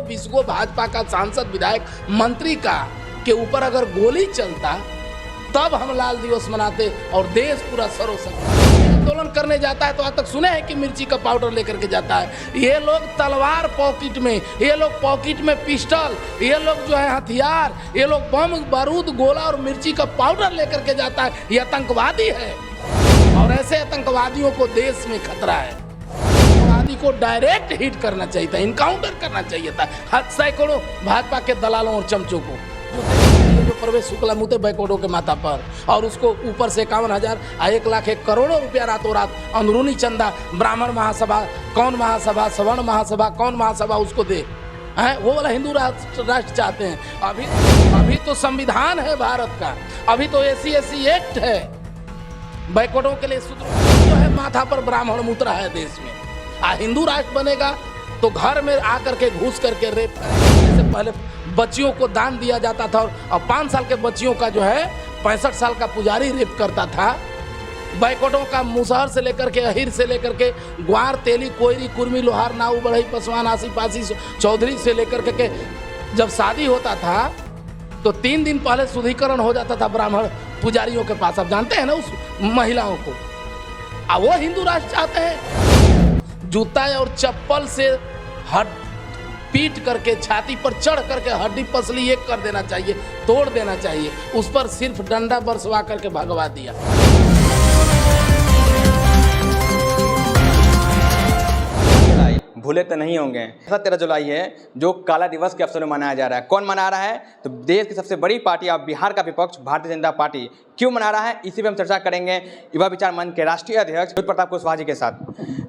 20 गो भाजपा का सांसद विधायक मंत्री का के ऊपर अगर गोली चलता तब हम लाल दिवस मनाते और देश पूरा आंदोलन करने जाता है तो आज तक सुने हैं कि मिर्ची का पाउडर लेकर के जाता है। ये लोग तलवार पॉकेट में, ये लोग पॉकेट में पिस्टल, ये लोग जो है हथियार, ये लोग बम बारूद गोला और मिर्ची का पाउडर लेकर के जाता है। ये आतंकवादी है और ऐसे आतंकवादियों को देश में खतरा है। आतंकवादी को डायरेक्ट हिट करना चाहिए था, इनकाउंटर करना चाहिए था सैकड़ों भाजपा के दलालों और चमचों को। जो प्रवेश शुक्ला मुते बैकवर्डों के माथा पर और उसको ऊपर से 51,000 1 लाख 1 करोड़ों रुपया रातों रात अंदरूनी चंदा, ब्राह्मण महासभा कौन महासभा, सवर्ण महासभा कौन महासभा उसको दे हैं। वो वाला हिंदू राष्ट्र चाहते हैं। अभी तो संविधान है भारत का, अभी तो SC एक्ट है। बैकवर्डों के लिए सूत्र जो है माथा पर ब्राह्मण मुद्रा है देश में। हिंदू राष्ट्र बनेगा तो घर में आकर के घुस करके रेप करेंगे। जैसे पहले बच्चियों को दान दिया जाता था और 5 साल के बच्चियों का जो है 65 साल का पुजारी रेप करता था। बैकवर्डों का मुसहर से लेकर के अहिर से लेकर के ग्वार, तेली, कोयरी, कुर्मी, लोहार, नाऊ, बढ़ई, पसवान, आसी पासी, चौधरी से लेकर के जब शादी होता था तो 3 दिन पहले शुद्धिकरण हो जाता था ब्राह्मण पुजारियों के पास। आप जानते हैं ना उस महिलाओं को। वो हिंदू राष्ट्र चाहते हैं। जूता और चप्पल से पीट करके छाती पर चढ़ करके हड्डी पसली एक कर देना चाहिए, तोड़ देना चाहिए। उस पर सिर्फ डंडा बरसवा करके भगवा दिया। भूले तो नहीं होंगे। 13 जुलाई है जो काला दिवस के अवसर में मनाया जा रहा है। कौन मना रहा है? तो देश की सबसे बड़ी पार्टी और बिहार का विपक्ष भारतीय जनता पार्टी क्यों मना रहा है, इसी पर हम चर्चा करेंगे युवा विचार मंच के राष्ट्रीय अध्यक्ष बुद्ध प्रताप कुशवाहा जी के साथ।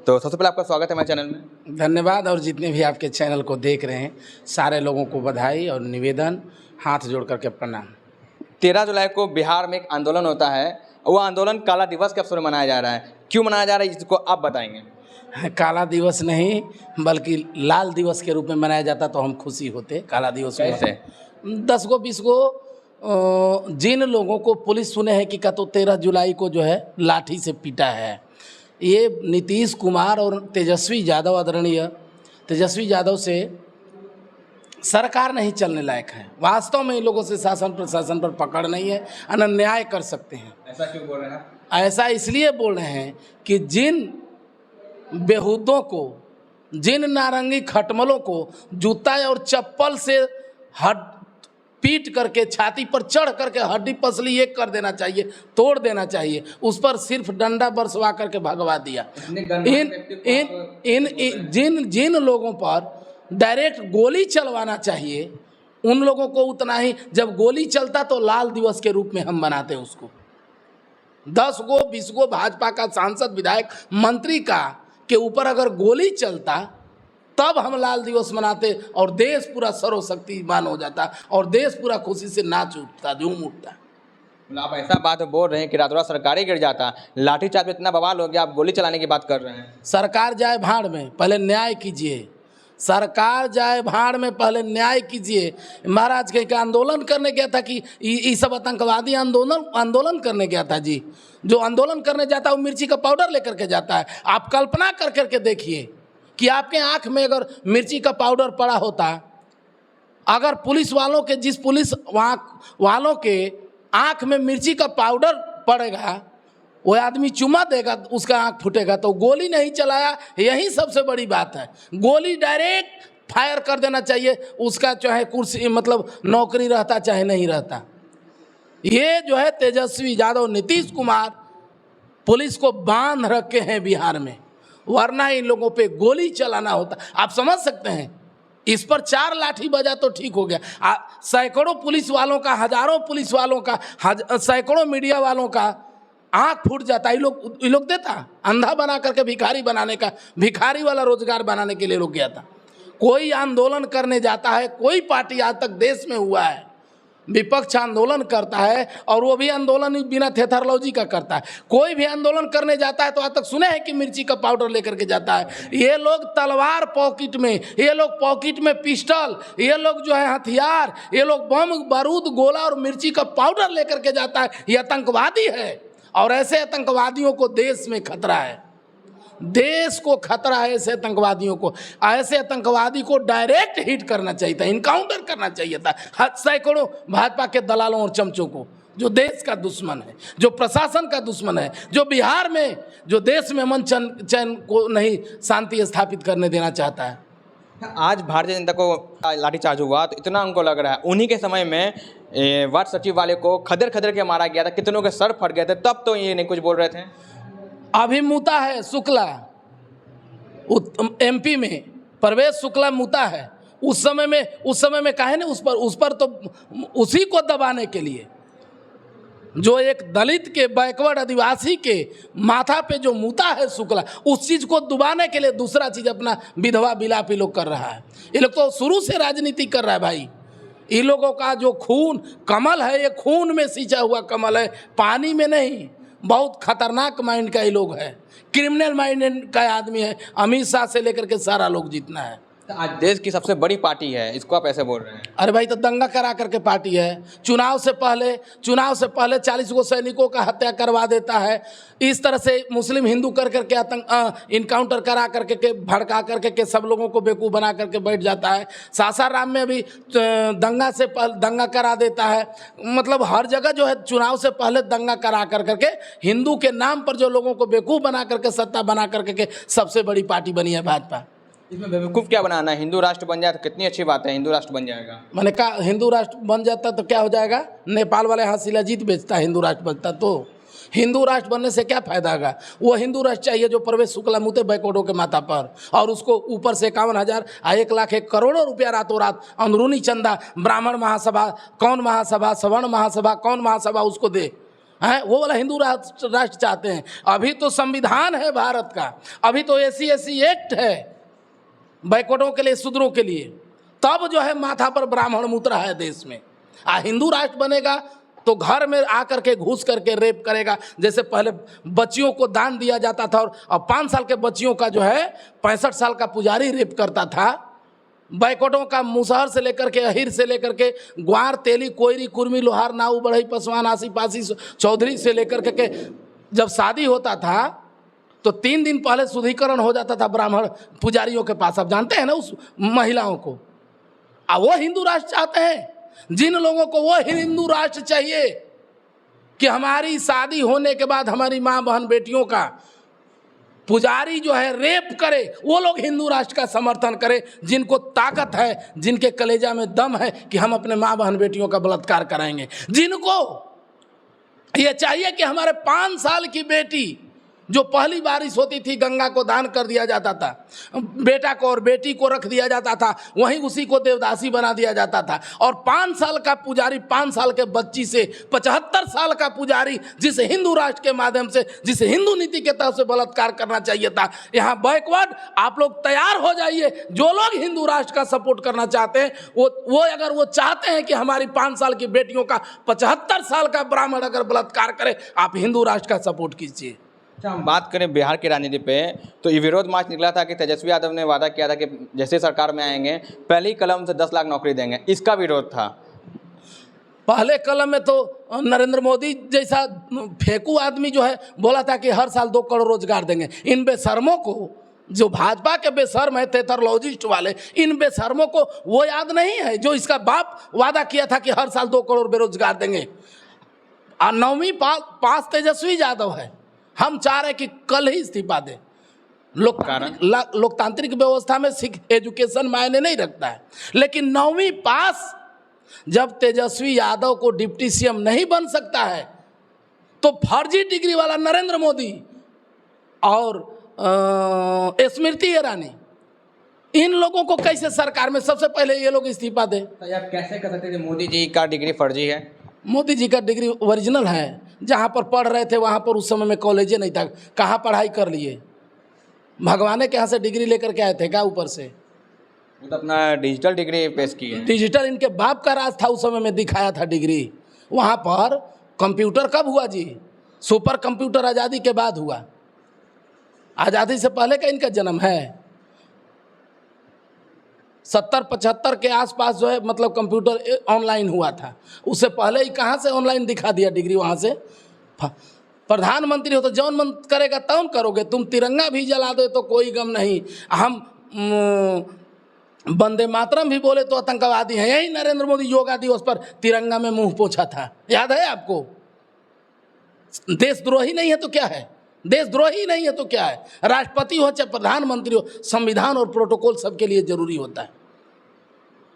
तो सबसे पहले आपका स्वागत है हमारे चैनल में। धन्यवाद। और जितने भी आपके चैनल को देख रहे हैं सारे लोगों को बधाई और निवेदन, हाथ जोड़ करके प्रणाम। 13 जुलाई को बिहार में एक आंदोलन होता है, वो आंदोलन काला दिवस के अवसर में मनाया जा रहा है। क्यों मनाया जा रहा है इसको आप बताएंगे। काला दिवस नहीं बल्कि लाल दिवस के रूप में मनाया जाता तो हम खुशी होते। काला दिवस में 10 गो 20 गो जिन लोगों को पुलिस सुने हैं कि 13 जुलाई को जो है लाठी से पीटा है, ये नीतीश कुमार और तेजस्वी यादव, आदरणीय तेजस्वी यादव से सरकार नहीं चलने लायक है। वास्तव में इन लोगों से शासन प्रशासन पर पकड़ नहीं है, अन्याय कर सकते हैं। ऐसा क्यों बोल रहे हैं? ऐसा इसलिए बोल रहे हैं कि जिन बेहूदों को, जिन नारंगी खटमलों को जूता और चप्पल से पीट करके छाती पर चढ़ करके हड्डी पसली एक कर देना चाहिए, तोड़ देना चाहिए, उस पर सिर्फ डंडा बरसवा करके भगवा दिया। जिन लोगों पर डायरेक्ट गोली चलवाना चाहिए उन लोगों को उतना ही, जब गोली चलता तो लाल दिवस के रूप में हम मनाते उसको। 10 गो 20 गो भाजपा का सांसद विधायक मंत्री का के ऊपर अगर गोली चलता तब हम लाल दिवस मनाते और देश पूरा सर्वशक्तिमान हो जाता और देश पूरा खुशी से नाच उठता, झूम उठता। आप ऐसा बात बोल रहे हैं कि रातों रात सरकार ही गिर जाता, लाठीचार्ज में इतना बवाल हो गया, आप गोली चलाने की बात कर रहे हैं। सरकार जाए भाड़ में, पहले न्याय कीजिए। सरकार जाए भाड़ में, पहले न्याय कीजिए। महाराज के आंदोलन करने गया था कि ये सब आतंकवादी आंदोलन करने गया था जी। जो आंदोलन करने जाता है वो मिर्ची का पाउडर लेकर के जाता है। आप कल्पना कर करके देखिए कि आपके आंख में अगर मिर्ची का पाउडर पड़ा होता, अगर पुलिस वालों के, जिस पुलिस वालों के आंख में मिर्ची का पाउडर पड़ेगा वो आदमी चुमा देगा, उसका आंख फूटेगा। तो गोली नहीं चलाया, यही सबसे बड़ी बात है। गोली डायरेक्ट फायर कर देना चाहिए, उसका चाहे कुर्सी मतलब नौकरी रहता चाहे नहीं रहता। ये जो है तेजस्वी यादव, नीतीश कुमार पुलिस को बांध रखे हैं बिहार में, वरना इन लोगों पे गोली चलाना होता। आप समझ सकते हैं, इस पर 4 लाठी बजा तो ठीक हो गया। सैकड़ों पुलिस वालों का, हजारों पुलिस वालों का, सैकड़ों मीडिया वालों का आँख फूट जाता। ये लोग देता, अंधा बना करके भिखारी बनाने का, भिखारी वाला रोजगार बनाने के लिए लोग गया था। कोई आंदोलन करने जाता है, कोई पार्टी आज तक देश में हुआ है, विपक्ष आंदोलन करता है और वो भी आंदोलन बिना थेथरलॉजी का करता है। कोई भी आंदोलन करने जाता है तो आज तक सुने हैं कि मिर्ची का पाउडर लेकर के जाता है। ये लोग तलवार पॉकेट में, ये लोग पॉकेट में पिस्टल, ये लोग जो है हथियार, ये लोग बम बारूद गोला और मिर्ची का पाउडर लेकर के जाता है। ये आतंकवादी है और ऐसे आतंकवादियों को देश में खतरा है। देश को खतरा है ऐसे आतंकवादियों को। ऐसे आतंकवादी को डायरेक्ट हिट करना चाहिए था, इनकाउंटर करना चाहिए था सैकड़ों भाजपा के दलालों और चमचों को, जो देश का दुश्मन है, जो प्रशासन का दुश्मन है, जो बिहार में, जो देश में अमन चैन को नहीं शांति स्थापित करने देना चाहता है। आज भारतीय जनता को लाठीचार्ज हुआ तो इतना उनको लग रहा है उन्हीं के समय में वार्ड सचिव वाले को खदर खदर के मारा गया था, कितनों के सर फट गए थे, तब तो ये नहीं कुछ बोल रहे थे। अभी मुता है शुक्ला, एमपी में परवेश शुक्ला मुता है। उस समय में काहे नहीं उस पर तो उसी को दबाने के लिए, जो एक दलित के बैकवर्ड आदिवासी के माथा पे जो मुता है शुक्ला, उस चीज को दबाने के लिए दूसरा चीज अपना विधवा विलाप लोग कर रहा है। ये लोग तो शुरू से राजनीति कर रहा है भाई। इन लोगों का जो खून कमल है, ये खून में सिंचा हुआ कमल है, पानी में नहीं। बहुत खतरनाक माइंड का ये लोग है, क्रिमिनल माइंड का आदमी है। अमित शाह से लेकर के सारा लोग जितना है। आज देश की सबसे बड़ी पार्टी है, इसको आप ऐसे बोल रहे हैं? अरे भाई, तो दंगा करा करके पार्टी है। चुनाव से पहले 40 गो सैनिकों का हत्या करवा देता है। इस तरह से मुस्लिम हिंदू कर करके इनकाउंटर करा करके के भड़का करके के सब लोगों को बेवकूफ़ बना करके बैठ जाता है। सासाराम में भी दंगा करा देता है। मतलब हर जगह जो है चुनाव से पहले दंगा करा करके हिंदू के नाम पर जो लोगों को बेवकूफ़ बना करके सत्ता बना करके के सबसे बड़ी पार्टी बनी है भाजपा। इसमें बेवकूफ़ क्या बनाना है? हिंदू राष्ट्र बन जाए तो कितनी अच्छी बात है, हिंदू राष्ट्र बन जाएगा। मैंने कहा हिंदू राष्ट्र बन जाता तो क्या हो जाएगा? नेपाल वाले यहाँ शिलाजीत बेचता है, हिंदू राष्ट्र बनता तो। हिंदू राष्ट्र बनने से क्या फायदा होगा? वो हिंदू राष्ट्र चाहिए जो परवेश शुक्ला मुते बैकवर्डों के माथा पर, और उसको ऊपर से 51,000 1 लाख 1 करोड़ों रुपया रातों रात अंदरूनी चंदा, ब्राह्मण महासभा कौन महासभा, सवर्ण महासभा कौन महासभा उसको दे हैं। वो वाला हिंदू राष्ट्र चाहते हैं। अभी तो संविधान है भारत का, अभी तो SC एक्ट है बैकवर्डों के लिए, शूद्रों के लिए, तब जो है माथा पर ब्राह्मण मुद्रा है देश में। हिंदू राष्ट्र बनेगा तो घर में आकर के घुस करके रेप करेगा। जैसे पहले बच्चियों को दान दिया जाता था, और 5 साल के बच्चियों का जो है 65 साल का पुजारी रेप करता था। बैकवर्डों का मुसहर से लेकर के, अहिर से लेकर के, ग्वार, तेली, कोयरी, कुर्मी, लोहार, नाऊ, बढ़ई, पसवान, आसी पासी, चौधरी से लेकर के जब शादी होता था तो 3 दिन पहले शुद्धिकरण हो जाता था ब्राह्मण पुजारियों के पास। आप जानते हैं ना उस महिलाओं को। वो हिंदू राष्ट्र चाहते हैं। जिन लोगों को वो हिंदू राष्ट्र चाहिए कि हमारी शादी होने के बाद हमारी माँ बहन बेटियों का पुजारी जो है रेप करे, वो लोग हिंदू राष्ट्र का समर्थन करें। जिनको ताकत है, जिनके कलेजा में दम है कि हम अपने माँ बहन बेटियों का बलात्कार कराएंगे, जिनको ये चाहिए कि हमारे 5 साल की बेटी जो पहली बारिश होती थी गंगा को दान कर दिया जाता था, बेटा को और बेटी को रख दिया जाता था, वहीं उसी को देवदासी बना दिया जाता था। और 5 साल का पुजारी 5 साल के बच्ची से 75 साल का पुजारी, जिसे हिंदू राष्ट्र के माध्यम से, जिसे हिंदू नीति के तहत से बलात्कार करना चाहिए था। यहाँ बैकवर्ड आप लोग तैयार हो जाइए। जो लोग हिंदू राष्ट्र का सपोर्ट करना चाहते हैं, वो अगर वो चाहते हैं कि हमारी 5 साल की बेटियों का 75 साल का ब्राह्मण अगर बलात्कार करे, आप हिंदू राष्ट्र का सपोर्ट कीजिए। अच्छा, हम बात करें बिहार की राजनीति पे, तो ये विरोध मार्च निकला था कि तेजस्वी यादव ने वादा किया था कि जैसे सरकार में आएंगे पहली कलम से 10 लाख नौकरी देंगे। इसका विरोध था। पहले कलम में तो नरेंद्र मोदी जैसा फेंकू आदमी जो है बोला था कि हर साल 2 करोड़ रोजगार देंगे। इन बेशर्मों को, जो भाजपा के बेशर्म है तेथरलॉजिस्ट वाले, इन बेशर्मों को वो याद नहीं है जो इसका बाप वादा किया था कि हर साल 2 करोड़ बेरोजगार देंगे। 9वीं पास तेजस्वी यादव है। हम चाह रहे कि कल ही इस्तीफा दे। लोकतांत्रिक व्यवस्था में एजुकेशन मायने नहीं रखता है, लेकिन 9वीं पास जब तेजस्वी यादव को डिप्टी CM नहीं बन सकता है, तो फर्जी डिग्री वाला नरेंद्र मोदी और स्मृति ईरानी, इन लोगों को कैसे सरकार में, सबसे पहले ये लोग इस्तीफा दे। तो आप कैसे कह सकते थे मोदी जी का डिग्री फर्जी है? मोदी जी का डिग्री ओरिजिनल है। जहाँ पर पढ़ रहे थे वहाँ पर उस समय में कॉलेज नहीं था, कहाँ पढ़ाई कर लिए? भगवाने के यहाँ से डिग्री लेकर के आए थे क्या ऊपर से? वो तो अपना डिजिटल डिग्री पेश की है। डिजिटल इनके बाप का राज था, उस समय में दिखाया था डिग्री। वहाँ पर कंप्यूटर कब हुआ जी? सुपर कंप्यूटर आज़ादी के बाद हुआ। आज़ादी से पहले का इनका जन्म है। 70-75 के आसपास जो है मतलब कंप्यूटर ऑनलाइन हुआ था। उससे पहले ही कहाँ से ऑनलाइन दिखा दिया डिग्री वहाँ से? प्रधानमंत्री हो तो जौन मन करेगा तौन करोगे। तुम तिरंगा भी जला दो तो कोई गम नहीं। हम वंदे मातरम भी बोले तो आतंकवादी हैं। यही नरेंद्र मोदी योगा दिवस पर तिरंगा में मुंह पोंछा था, याद है आपको? देशद्रोही नहीं है तो क्या है? देशद्रोही नहीं है तो क्या है? राष्ट्रपति हो चाहे प्रधानमंत्री हो, संविधान और प्रोटोकॉल सबके लिए जरूरी होता है।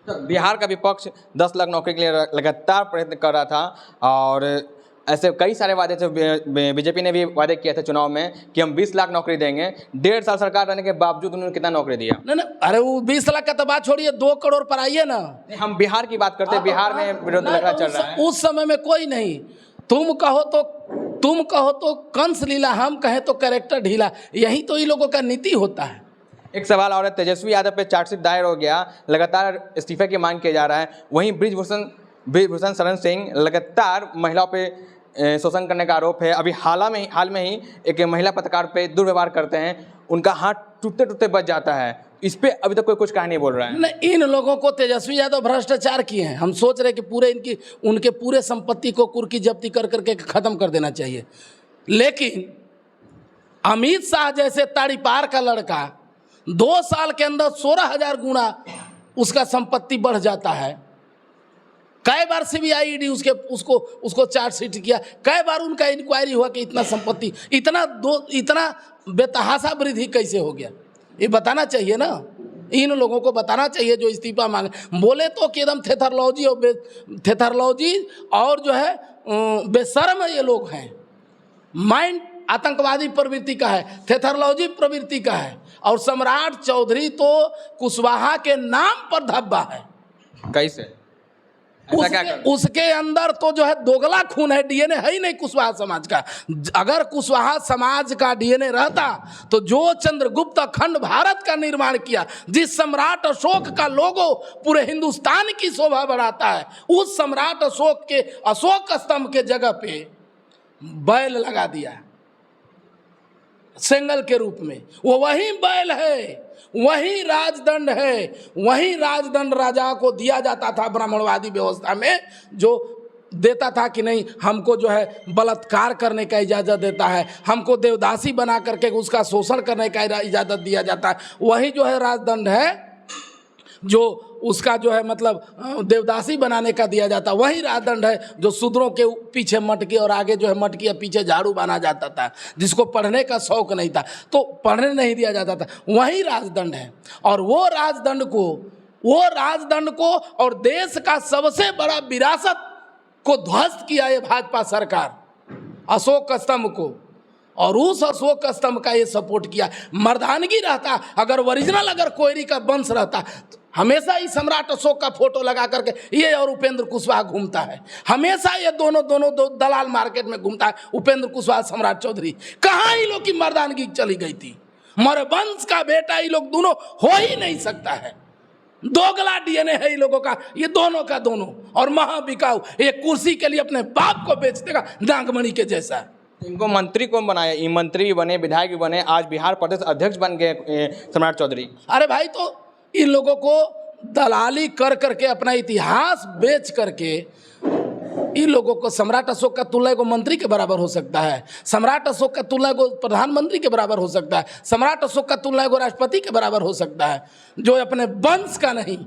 तो बिहार का विपक्ष 10 लाख नौकरी के लिए लगातार प्रयत्न कर रहा था और ऐसे कई सारे वादे थे। बीजेपी ने भी वादे किए थे चुनाव में कि हम 20 लाख नौकरी देंगे। 1.5 साल सरकार रहने के बावजूद उन्होंने कितना नौकरी दिया? नहीं, अरे वो 20 लाख का तो बात छोड़िए, 2 करोड़ पर आइए ना। हम बिहार की बात करते हैं, बिहार में विरोध लगा चल रहा है। उस समय में कोई नहीं। तुम कहो तो कंस लीला, हम कहें तो कैरेक्टर ढीला। यही तो इन लोगों का नीति होता है। एक सवाल और है, तेजस्वी यादव पे चार्जशीट दायर हो गया, लगातार इस्तीफे की मांग किया जा रहा है। वहीं ब्रिजभूषण शरण सिंह लगातार महिलाओं पे शोषण करने का आरोप है। अभी हाल में ही एक महिला पत्रकार पे दुर्व्यवहार करते हैं, उनका हाथ टूटते टूटते बच जाता है। इस पे अभी तक कोई कुछ कहा नहीं बोल रहा है। नहीं, इन लोगों को तेजस्वी यादव भ्रष्टाचार किए हैं। हम सोच रहे कि उनके पूरे संपत्ति को कुर्की जब्ती कर करके खत्म कर देना चाहिए। लेकिन अमित शाह जैसे ताड़ी पार का लड़का 2 साल के अंदर 16,000 गुना उसका संपत्ति बढ़ जाता है। कई बार सीबीआई ईडी उसको चार्जशीट किया, कई बार उनका इंक्वायरी हुआ कि इतना संपत्ति, इतना बेतहाशा वृद्धि कैसे हो गया, ये बताना चाहिए ना। इन लोगों को बताना चाहिए जो इस्तीफा मांगे। बोले तो कि एकदम थेथरलॉजी और जो है बेशर्म ये लोग हैं। माइंड आतंकवादी प्रवृत्ति का है, थेथरलॉजी प्रवृत्ति का है। और सम्राट चौधरी तो कुशवाहा के नाम पर धब्बा है। कैसे? उसके अंदर तो जो है दोगला खून है, डीएनए है ही नहीं कुशवाहा समाज का। अगर कुशवाहा समाज का डीएनए रहता तो जो चंद्रगुप्त अखंड भारत का निर्माण किया, जिस सम्राट अशोक का लोगो पूरे हिंदुस्तान की शोभा बढ़ाता है, उस सम्राट अशोक के अशोक स्तंभ के जगह पे बैल लगा दिया सेंगल के रूप में। वो वही बैल है, वही राजदंड है, वही राजदंड राजा को दिया जाता था ब्राह्मणवादी व्यवस्था में, जो देता था कि नहीं हमको जो है बलात्कार करने का इजाज़त देता है, हमको देवदासी बना करके उसका शोषण करने का इजाज़त दिया जाता है। वही जो है राजदंड है जो उसका जो है मतलब देवदासी बनाने का दिया जाता। वही राजदंड है जो शूद्रों के पीछे मटकी और आगे जो है मटकी या पीछे झाड़ू बना जाता था, जिसको पढ़ने का शौक नहीं था तो पढ़ने नहीं दिया जाता था। वही राजदंड है। और वो राजदंड को और देश का सबसे बड़ा विरासत को ध्वस्त किया ये भाजपा सरकार, अशोक स्तंभ को। और उस अशोक स्तंभ का ये सपोर्ट किया। मर्दानगी रहता, अगर ओरिजिनल कोयरी का वंश रहता, हमेशा ही सम्राट अशोक का फोटो लगा करके ये और उपेंद्र कुशवाहा घूमता है। हमेशा ये दोनों दलाल मार्केट में घूमता है, उपेंद्र कुशवाहा सम्राट चौधरी। कहाँ ही लोग की मर्दानगी चली गई थी? मरे वंश का बेटा ये लोग दोनों हो ही नहीं सकता है। दोगला डीएनए है इन लोगों का, ये दोनों का दोनों। और महाबिकाऊ, ये कुर्सी के लिए अपने बाप को बेच देगा नागमणि के जैसा। इनको मंत्री कौन बनाया? ये मंत्री भी बने, विधायक भी बने, आज बिहार प्रदेश अध्यक्ष बन गए सम्राट चौधरी। अरे भाई, तो इन लोगों को दलाली कर करके अपना इतिहास बेच करके इन लोगों को सम्राट अशोक का तुल्य को मंत्री के बराबर हो सकता है, सम्राट अशोक का तुल्य को प्रधानमंत्री के बराबर हो सकता है, सम्राट अशोक का तुल्य को राष्ट्रपति के बराबर हो सकता है। जो अपने वंश का नहीं,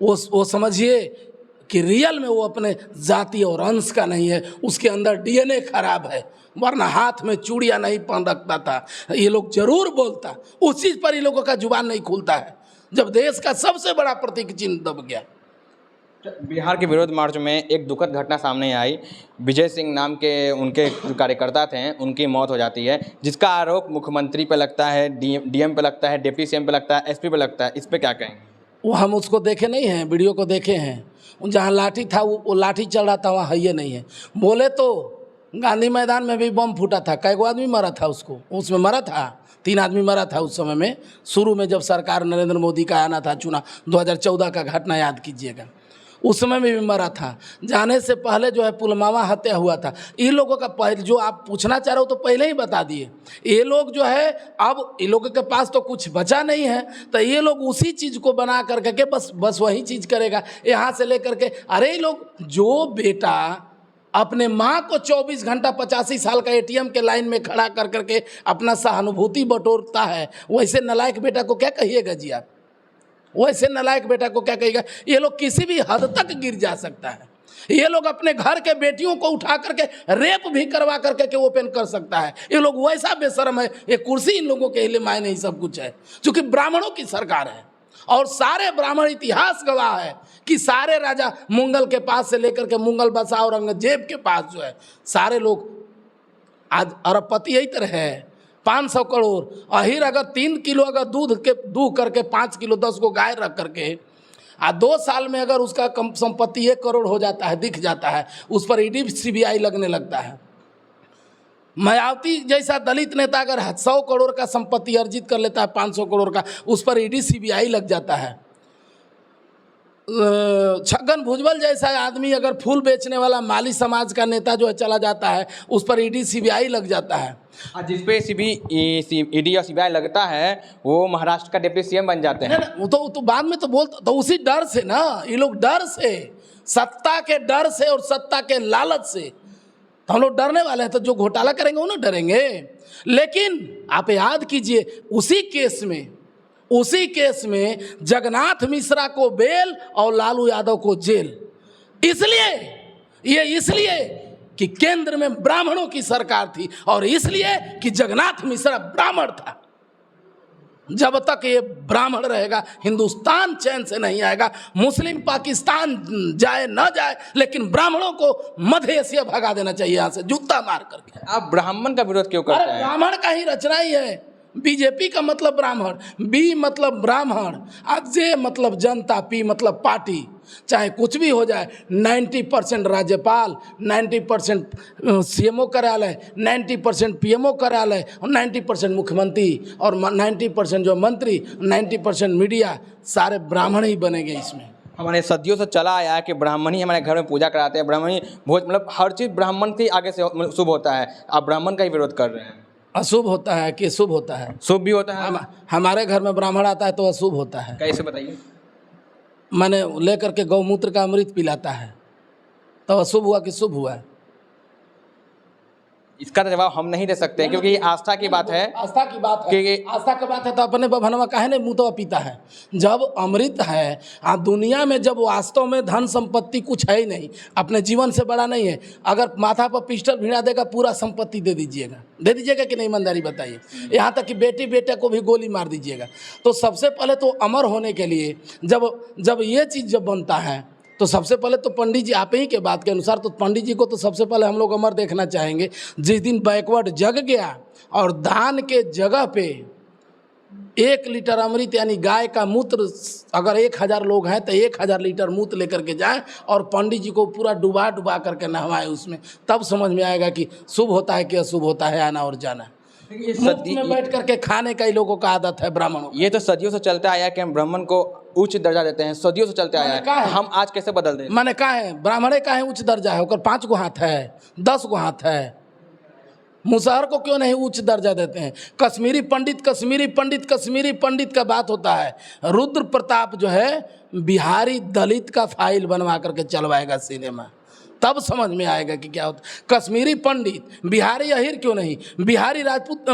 वो समझिए कि रियल में वो अपने जाति और अंश का नहीं है, उसके अंदर डीएनए खराब है। वरना हाथ में चूड़ियाँ नहीं पहन रखता था, ये लोग जरूर बोलता। उस चीज़ पर इन लोगों का जुबान नहीं खुलता है जब देश का सबसे बड़ा प्रतीक चिन्ह दब गया। बिहार के विरोध मार्च में एक दुखद घटना सामने आई। विजय सिंह नाम के उनके कार्यकर्ता थे, उनकी मौत हो जाती है, जिसका आरोप मुख्यमंत्री पे लगता है, डीएम पे लगता है, डिप्टी सीएम पे लगता है, एसपी पे लगता है। इस पे क्या कहेंगे? वो हम उसको देखे नहीं हैं, वीडियो को देखे हैं। जहाँ लाठी था वो लाठी चल रहा था, वहाँ है ये नहीं है। बोले तो गांधी मैदान में भी बम फूटा था, कई गो आदमी मरा था, उसमें मरा था 3 आदमी मरा था उस समय में। शुरू में जब सरकार नरेंद्र मोदी का आना था, चुना 2014 का घटना याद कीजिएगा, उस समय में भी मरा था। जाने से पहले जो है पुलवामा हत्या हुआ था। इन लोगों का पहले जो आप पूछना चाह रहे हो तो पहले ही बता दिए। ये लोग जो है अब इन लोगों के पास तो कुछ बचा नहीं है, तो ये लोग उसी चीज़ को बना करके बस वही चीज़ करेगा यहाँ से लेकर के। अरे लोग जो बेटा अपने माँ को 24 घंटा 85 साल का एटीएम के लाइन में खड़ा कर करके अपना सहानुभूति बटोरता है, वैसे नालायक बेटा को क्या कहिएगा जी आप? वैसे नालायक बेटा को क्या कहिएगा? ये लोग किसी भी हद तक गिर जा सकता है। ये लोग अपने घर के बेटियों को उठा करके रेप भी करवा करके के ओपन कर सकता है। ये लोग वैसा बेशर्म है, ये कुर्सी इन लोगों के लिए मायने ही सब कुछ है, क्योंकि ब्राह्मणों की सरकार है और सारे ब्राह्मण इतिहास गवाह है कि सारे राजा मुगल के पास से लेकर के मुगल बादशाह औरंगजेब के पास जो है सारे लोग आज अरबपति यही तरह है। 500 करोड़ अहिर अगर 3 किलो अगर दूध करके 5 किलो 10 को गाय रख करके 2 साल में अगर उसका संपत्ति 1 करोड़ हो जाता है, दिख जाता है, उस पर ईडी सीबीआई लगने लगता है। मायावती जैसा दलित नेता अगर 100 करोड़ का संपत्ति अर्जित कर लेता है, 500 करोड़ का, उस पर ईडी सीबीआई लग जाता है। छगन भुजबल जैसा आदमी अगर फूल बेचने वाला माली समाज का नेता जो है चला जाता है, उस पर ईडी सीबीआई लग जाता है। जिसपे ईडी और सीबीआई लगता है वो महाराष्ट्र का डिप्टी सीएम बन जाते हैं। वो तो बाद में तो बोलता, तो उसी डर से ना, ये लोग डर से, सत्ता के डर से और सत्ता के लालच से तो हम लोग डरने वाले हैं। तो जो घोटाला करेंगे वो ना डरेंगे। लेकिन आप याद कीजिए उसी केस में जगन्नाथ मिश्रा को बेल और लालू यादव को जेल, इसलिए कि केंद्र में ब्राह्मणों की सरकार थी और इसलिए कि जगन्नाथ मिश्रा ब्राह्मण था। जब तक ये ब्राह्मण रहेगा हिंदुस्तान चैन से नहीं आएगा। मुस्लिम पाकिस्तान जाए ना जाए, लेकिन ब्राह्मणों को मध्य एशिया भगा देना चाहिए यहाँ से जूता मार करके। आप ब्राह्मण का विरोध क्यों करते हैं? ब्राह्मण का ही रचना ही है। बीजेपी का मतलब ब्राह्मण, बी मतलब ब्राह्मण, जे मतलब जनता, पी मतलब पार्टी। चाहे कुछ भी हो जाए, 90% राज्यपाल, 90% सीएमओ कार्यालय, 90% पीएमओ कार्यालय और 90% मुख्यमंत्री और 90% जो मंत्री, 90% मीडिया, सारे ब्राह्मण ही बनेंगे इसमें। हमारे सदियों से चला आया है कि ब्राह्मण ही हमारे घर में पूजा कराते हैं, ब्राह्मण ही भोज, मतलब हर चीज़ ब्राह्मण के आगे से शुभ होता है। आप ब्राह्मण का ही विरोध कर रहे हैं। अशुभ होता है कि शुभ होता है? शुभ भी होता है। हमारे घर में ब्राह्मण आता है तो अशुभ होता है। कैसे बताइए? मैंने लेकर के गौमूत्र का अमृत पिलाता है तो अशुभ हुआ कि शुभ हुआ? इसका जवाब हम नहीं दे सकते क्योंकि ये आस्था की बात है। आस्था की बात है, आस्था की बात है तो अपने बभनवा काहे ने मुँह तो पीता है? जब अमृत है, दुनिया में जब वास्तव में धन संपत्ति कुछ है ही नहीं, अपने जीवन से बड़ा नहीं है, अगर माथा पर पिस्टल भिड़ा देगा पूरा संपत्ति दे दीजिएगा कि नहीं? ईमानदारी बताइए। यहाँ तक कि बेटे को भी गोली मार दीजिएगा। तो सबसे पहले तो अमर होने के लिए जब ये चीज़ जब बनता है तो सबसे पहले तो पंडित जी, आप ही के बात के अनुसार, तो पंडित जी को तो सबसे पहले हम लोग अमर देखना चाहेंगे। जिस दिन बैकवर्ड जग गया और दान के जगह पे 1 लीटर अमृत यानी गाय का मूत्र, अगर 1000 लोग हैं तो 1000 लीटर मूत्र लेकर के जाए और पंडित जी को पूरा डुबा करके नहवाए उसमें, तब समझ में आएगा कि शुभ होता है कि अशुभ होता है, आना और जाना। मुफ्त में बैठ करके खाने का ही लोगों का आदत है ब्राह्मणों। ये तो सदियों से चलता आया कि हम ब्राह्मण को उच्च दर्जा देते हैं, सदियों से चलते आया है। हम आज कैसे बदल दें? मैंने कहा है ब्राह्मणे का है उच्च दर्जा है, ओकर 5 गो हाथ है, 10 गो हाथ है। मुसहर को क्यों नहीं उच्च दर्जा देते हैं? कश्मीरी पंडित का बात होता है। रुद्र प्रताप जो है बिहारी दलित का फाइल बनवा करके चलवाएगा सिनेमा, तब समझ में आएगा कि क्या होता। कश्मीरी पंडित, बिहारी अहिर क्यों नहीं, बिहारी राजपूत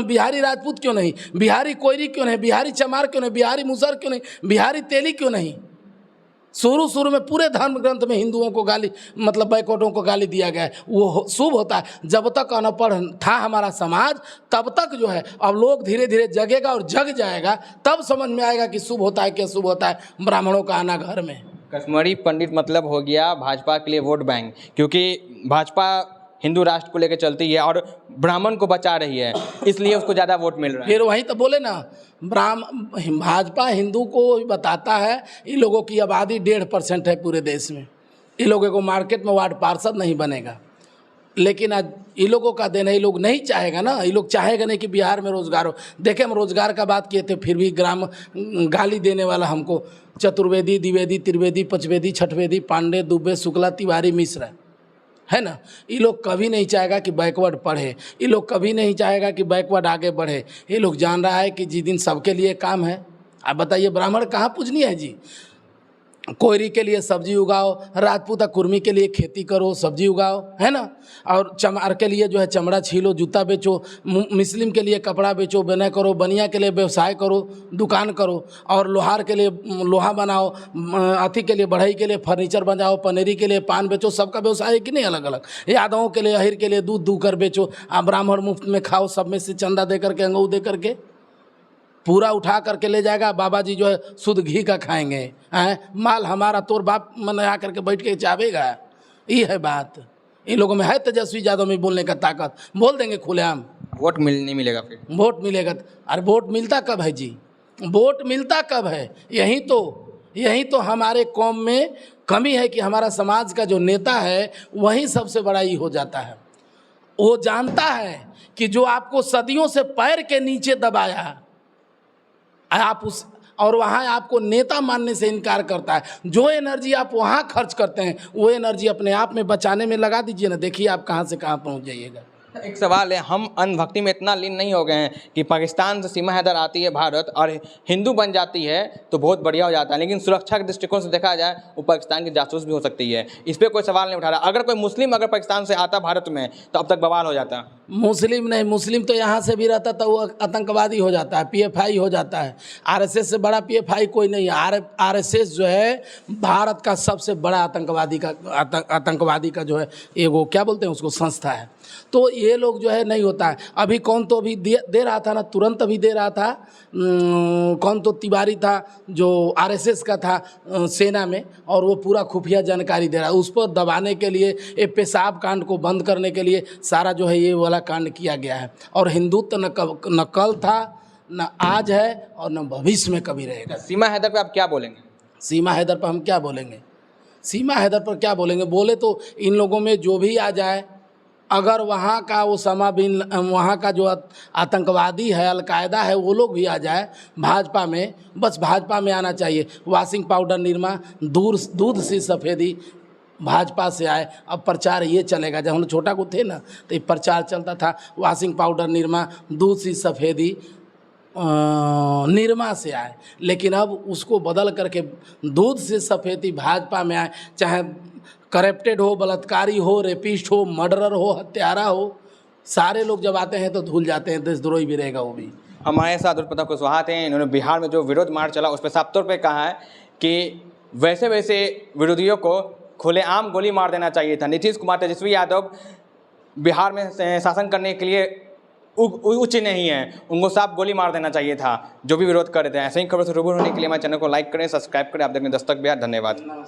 क्यों नहीं, बिहारी कोयरी क्यों नहीं, बिहारी चमार क्यों नहीं, बिहारी मुसहर क्यों नहीं, बिहारी तेली क्यों नहीं? शुरू में पूरे धर्म ग्रंथ में हिंदुओं को गाली, मतलब बैकवर्डों को गाली दिया गया है। वो शुभ होता है। जब तक अनपढ़ था हमारा समाज, तब तक जो है, अब लोग धीरे धीरे जगेगा और जग जाएगा, तब समझ में आएगा कि शुभ होता है कि अशुभ होता है ब्राह्मणों का आना घर में। कश्मीरी पंडित मतलब हो गया भाजपा के लिए वोट बैंक, क्योंकि भाजपा हिंदू राष्ट्र को लेकर चलती है और ब्राह्मण को बचा रही है, इसलिए उसको ज़्यादा वोट मिल रहा है। फिर वही तो बोले ना, भाजपा हिंदू को बताता है इन लोगों की आबादी 1.5% है पूरे देश में, इन लोगों को मार्केट में वार्ड पार्षद नहीं बनेगा। लेकिन आज इन लोगों का देना, ये लोग नहीं चाहेगा ना, ये लोग चाहेगा नहीं कि बिहार में रोजगार हो। देखे हम रोजगार का बात किए थे, फिर भी गाली देने वाला हमको चतुर्वेदी, द्विवेदी, त्रिवेदी, पंचवेदी, छठवेदी, पांडे, दुबे, शुक्ला, तिवारी, मिश्रा, है ना। ये लोग कभी नहीं चाहेगा कि बैकवर्ड पढ़े, ये लोग कभी नहीं चाहेगा कि बैकवर्ड आगे बढ़े। ये लोग जान रहा है कि जिस दिन सबके लिए काम है। आप बताइए ब्राह्मण कहाँ पूजनीय है जी? कोयरी के लिए सब्जी उगाओ, राजपूता कुर्मी के लिए खेती करो, सब्जी उगाओ, है ना। और चमार के लिए जो है चमड़ा छीलो, जूता बेचो, मुस्लिम के लिए कपड़ा बेचो, बिना करो, बनिया के लिए व्यवसाय करो, दुकान करो, और लोहार के लिए लोहा बनाओ, अथी के लिए बढ़ई के लिए फर्नीचर बनाओ, पनेरी के लिए पान बेचो। सबका व्यवसाय है कि नहीं अलग अलग। यादवों के लिए, अहिर के लिए दूध दूकर बेचो, ब्राह्मण मुफ्त में खाओ, सब में से चंदा दे करके, अंगू दे करके, पूरा उठा करके ले जाएगा। बाबा जी जो है शुद्ध घी का खाएंगे, हैं माल हमारा तोर बाप मन आ करके बैठ के चावेगा। ये है बात। इन लोगों में है तेजस्वी यादव में बोलने का ताकत, बोल देंगे खुलेआम। वोट नहीं मिलेगा फिर? वोट मिलेगा। अरे वोट मिलता कब है जी? वोट मिलता कब है? यही तो हमारे कौम में कमी है कि हमारा समाज का जो नेता है वही सबसे बड़ा ही हो जाता है। वो जानता है कि जो आपको सदियों से पैर के नीचे दबाया आप उस, और वहाँ आपको नेता मानने से इनकार करता है। जो एनर्जी आप वहाँ खर्च करते हैं वो एनर्जी अपने आप में बचाने में लगा दीजिए ना, देखिए आप कहाँ से कहाँ पहुँच जाइएगा। एक सवाल है, हम अंधभक्ति में इतना लीन नहीं हो गए हैं कि पाकिस्तान से सीमा हैदर आती है भारत और हिंदू बन जाती है तो बहुत बढ़िया हो जाता है, लेकिन सुरक्षा के दृष्टिकोण से देखा जाए वो पाकिस्तान की जासूस भी हो सकती है। इस पर कोई सवाल नहीं उठा रहा। अगर कोई मुस्लिम अगर पाकिस्तान से आता भारत में तो अब तक बवाल हो जाता। मुस्लिम नहीं, मुस्लिम तो यहाँ से भी रहता तो वो आतंकवादी हो जाता है, PFI हो जाता है। RSS से बड़ा PFI कोई नहीं है। RSS जो है भारत का सबसे बड़ा आतंकवादी का जो है ये वो क्या बोलते हैं उसको, संस्था है। तो ये लोग जो है नहीं होता है। अभी कौन तो अभी दे रहा था ना, तुरंत अभी दे रहा था, कौन तो तिवारी था जो RSS का था सेना में, और वो पूरा खुफिया जानकारी दे रहा है। उस पर दबाने के लिए, ये पेशाब कांड को बंद करने के लिए सारा जो है ये वाला कांड किया गया है। और हिंदुत्व न कल था, न आज है, और न भविष्य में कभी रहेगा। सीमा हैदर पे आप क्या बोलेंगे? सीमा हैदर पर हम क्या बोलेंगे? सीमा हैदर पर क्या बोलेंगे? बोले तो इन लोगों में जो भी आ जाए, अगर वहाँ का उसामा बिन, वहाँ का जो आतंकवादी है, अलकायदा है, वो लोग भी आ जाए भाजपा में, बस भाजपा में आना चाहिए। वॉशिंग पाउडर निरमा, दूध सी सफ़ेदी भाजपा से आए। अब प्रचार ये चलेगा, जब हम छोटा को थे ना तो ये प्रचार चलता था, वॉशिंग पाउडर निरमा, दूध सी सफ़ेदी निरमा से आए। लेकिन अब उसको बदल करके दूध से सफ़ेदी भाजपा में आए। चाहे करप्टेड हो, बलात्कारी हो, रेपिस्ट हो, मर्डरर हो, हत्यारा हो, सारे लोग जब आते हैं तो धुल जाते हैं। देशद्रोही भी रहेगा वो भी। हमारे साथ उर्मिला कुशवाहा थे। इन्होंने बिहार में जो विरोध मार्च चला उस पर साफ तौर पे कहा है कि वैसे विरोधियों को खुलेआम गोली मार देना चाहिए था। नीतीश कुमार, तेजस्वी यादव बिहार में शासन करने के लिए उच्च नहीं है, उनको साफ गोली मार देना चाहिए था जो भी विरोध कर रहे थे। ऐसे ही खबर से रूबरू होने के लिए हमारे चैनल को लाइक करें, सब्सक्राइब करें। आप देखें दस्तक बिहार। धन्यवाद।